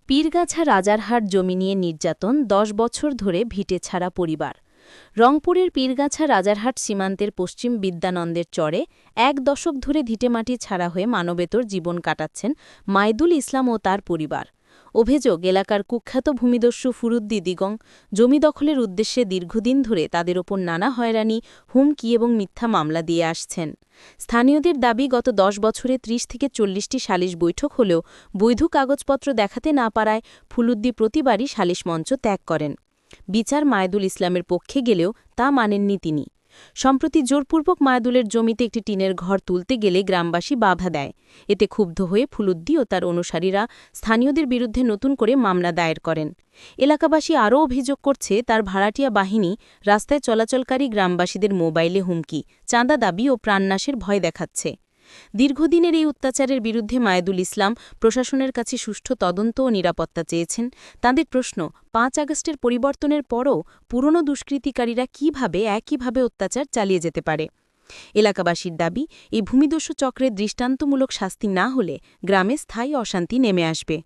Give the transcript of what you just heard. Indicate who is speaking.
Speaker 1: পীরগাছা রাজারহাট জমি নিয়ে নির্যাতন ১০ বছর ধরে ভিটে ছাড়া পরিবার। রংপুরের পীরগাছা রাজারহাট সীমান্তের পশ্চিম বিদ্যানন্দের চরে ১ দশক ধরে ভিটেমাটি ছাড়া হয়ে মানবেতর জীবন কাটাচ্ছেন মাইদুল ইসলাম ও তার পরিবার। অভিযোগ, এলাকার কুখ্যাত ভূমিদস্যু ফুরুদ্দি দিগং জমি দখলের উদ্দেশ্যে দীর্ঘদিন ধরে তাদের ওপর নানা হয়রানি, হুমকি এবং মিথ্যা মামলা দিয়ে আসছেন। স্থানীয়দের দাবি, গত ১০ বছরে ৩০ থেকে ৪০টি সালিশ বৈঠক হলেও বৈধ কাগজপত্র দেখাতে না পারায় ফুলুদ্দি প্রতিবারই সালিশ মঞ্চ ত্যাগ করেন। বিচার মায়দুল ইসলামের পক্ষে গেলেও তা মানেননি তিনি। সম্প্রতি জোরপূর্বক মায়দুলের জমিতে একটি টিনের ঘর তুলতে গেলে গ্রামবাসী বাধা দেয়। এতে ক্ষুব্ধ হয়ে ফুলুদ্দি ও তার অনুসারীরা স্থানীয়দের বিরুদ্ধে নতুন করে মামলা দায়ের করেন। এলাকাবাসী আরও অভিযোগ করছে, তার ভাড়াটিয়া বাহিনী রাস্তায় চলাচলকারী গ্রামবাসীদের মোবাইলে হুমকি, চাঁদা দাবি ও প্রাণনাশের ভয় দেখাচ্ছে। দীর্ঘদিনের এই অত্যাচারের বিরুদ্ধে মায়দুল ইসলাম প্রশাসনের কাছে সুষ্ঠু তদন্ত ও নিরাপত্তা চেয়েছেন। তাঁদের প্রশ্ন, ৫ আগস্টের পরিবর্তনের পরও পুরনো দুষ্কৃতিকারীরা কিভাবে একইভাবে অত্যাচার চালিয়ে যেতে পারে। এলাকাবাসীর দাবি, এই ভূমিদস্যু চক্রের দৃষ্টান্তমূলক শাস্তি না হলে গ্রামে স্থায়ী অশান্তি নেমে আসবে।